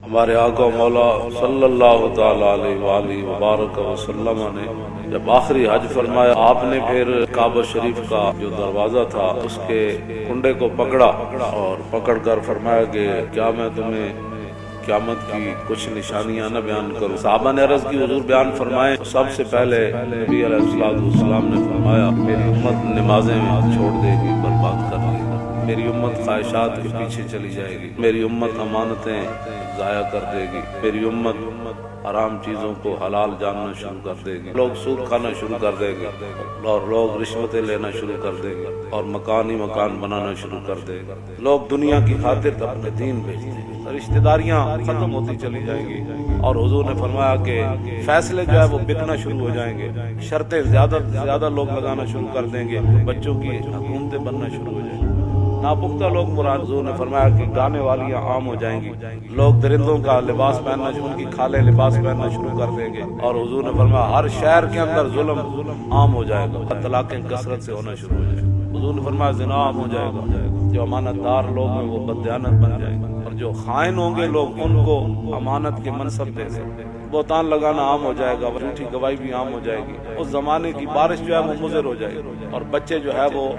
ہمارے آقا مولا صلی اللہ تعالی علیہ وآلہ وبارک وسلم نے جب آخری حج فرمایا، آپ نے پھر کعبہ شریف کا جو دروازہ تھا اس کے کنڈے کو پکڑا اور پکڑ کر فرمایا کہ کیا میں تمہیں قیامت کی کچھ نشانیاں نہ بیان کروں؟ صحابہ نے عرض کی حضور بیان فرمائیں۔ سب سے پہلے نبی علیہ السلام نے فرمایا میری امت نمازیں چھوڑ دے گی، برباد کر دے گی، میری امت خواہشات کے پیچھے چلی جائے گی، میری امت امانتیں ضائع کر دے گی، میری امت حرام چیزوں کو حلال جاننا شروع کر دے گی، لوگ سود کھانا شروع کر دے گی اور لوگ رشوتیں لینا شروع کر دے گی اور مکان ہی مکان بنانا شروع کر دے گا، لوگ دنیا کی خاطر اپنے دین بیچ دیں گے، رشتہ داریاں ختم ہوتی چلی جائیں گی اور حضور نے فرمایا کہ فیصلے جو ہے وہ بکنا شروع ہو جائیں گے، شرطیں زیادہ سے زیادہ لوگ لگانا شروع کر دیں گے، بچوں کی حکومتیں بننا شروع ہو جائیں گی، ناپختہ لوگ مراد۔ حضور نے فرمایا کہ گانے والیاں عام ہو جائیں گی، لوگ درندوں کا لباس پہننا شروع، ان کی کھالیں لباس پہننا شروع کر دیں گے، اور حضور نے فرمایا ہر شہر کے اندر ظلم عام ہو جائے گا، طلاقیں کثرت سے ہونا شروع ہو جائیں گی، حضور نے فرمایا زنا عام ہو جائے گا، جو امانت دار لوگ ہیں وہ بددیانت بن جائیں گے، اور جو خائن ہوں گے لوگ ان کو امانت کے منصب دے سکتے ہیں، بہتان لگانا عام ہو جائے گا، جھوٹی گواہی بھی عام ہو جائے گی، اس زمانے کی بارش جو ہے وہ مضر ہو جائے گی اور بچے جو ہے وہ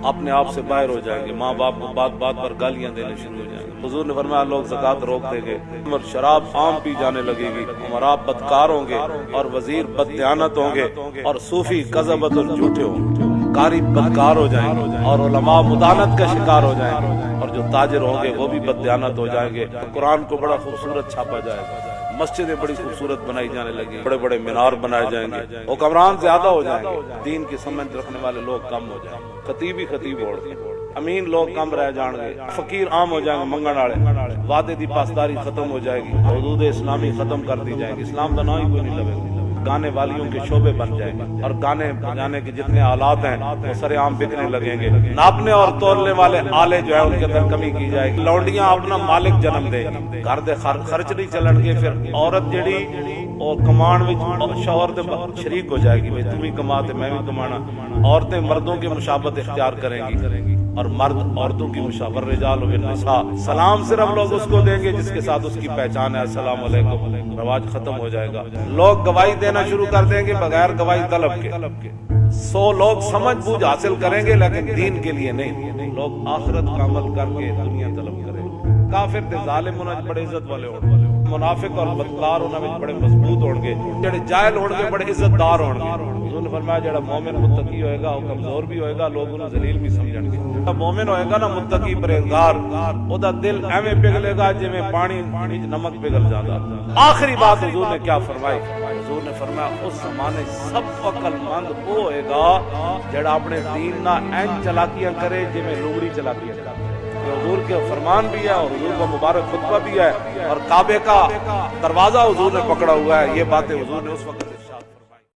اپنے آپ سے باہر ہو جائیں گے، ماں باپ کو بات بات پر گالیاں دینے شروع ہو جائیں گے۔ حضور نے فرمایا لوگ زکوٰۃ روک دیں گے اور شراب عام پی جانے لگے گی، امراء بدکار ہوں گے اور وزیر بددیانت ہوں گے اور صوفی کذبت اور جھوٹے ہوں گے، قاری بدکار ہو جائیں گے اور علماء مدانت کا شکار ہو جائیں گے، اور جو تاجر ہوں گے وہ بھی بددیانت ہو جائیں گے۔ قرآن کو بڑا خوبصورت چھاپا جائے گا، مسجدیں بڑی خوبصورت بنائی جانے لگی، بڑے بڑے مینار بنائے جائیں گے، حکمران زیادہ ہو جائیں گے، دین کی سمجھ رکھنے والے لوگ کم ہو جائیں گے، خطیب ہی خطیب ہو گے، امین لوگ کم رہ جائیں گے، فقیر عام ہو جائیں گے، منگن والے، وعدے دی پاسداری ختم ہو جائے گی، حدود اسلامی ختم کر دی جائیں گی، اسلام کا نام ہی کوئی نہیں لگے گا، گانے والیوں کے شعبے بن جائیں گے اور گانے بجانے کے جتنے آلات ہیں وہ سرے عام بکنے لگیں گے، ناپنے اور تولنے والے آلے جو ہے ان کے اندر کمی کی جائے گی، لونڈیاں اپنا مالک جنم دے گی، گھر دے خرچ نہیں چلن گے، پھر عورت جڑی اور کمان وچ شوہر دے شریک ہو جائے گی، تم ہی کما تے میں بھی کمانا، عورتیں مردوں کی مشابہت اختیار کریں گی اور مرد عورتوں کی مشابہت، رجال بالنساء، سلام صرف لوگ اس کو دیں گے جس کے ساتھ اس کی پہچان ہے، السلام علیکم، رواج ختم ہو جائے گا، لوگ گواہی دینا شروع کر دیں گے بغیر گواہی طلب کے، 100 لوگ سمجھ بوجھ حاصل کریں گے لیکن دین کے لیے نہیں، لوگ آخرت کا عمل کر کے دنیا طلب کریں گے، کافر تے ظالم انہاں بڑے عزت والے ہون گے، منافق اور بدکار انہاں وچ بڑے مضبوط ہون گے، جڑے جاہل ہون گے بڑے عزت دار ہون گے۔ حضور نے فرمایا جڑا مومن متقی ہوئے گا وہ کمزور بھی ہوئے گا، لوگ انہوں ذلیل بھی سمجھن گے، جڑا مومن ہوئے گا نا متقی پرہیزگار، او دا دل ایویں پگھلے گا جویں پانی وچ نمک پگھل جاندا۔ آخری بات حضور نے کیا فرمائی؟ حضور نے فرمایا اس زمانے سب عقل مند وہ ہوئے گا جڑا اپنے دین نہ این چلاکیاں کرے جویں لوگڑی چلاکیاں کرے۔ یہ حضور کے فرمان بھی ہے اور حضور کا مبارک خطبہ بھی ہے اور کعبے کا دروازہ حضور نے پکڑا ہوا ہے، یہ باتیں حضور نے اس وقت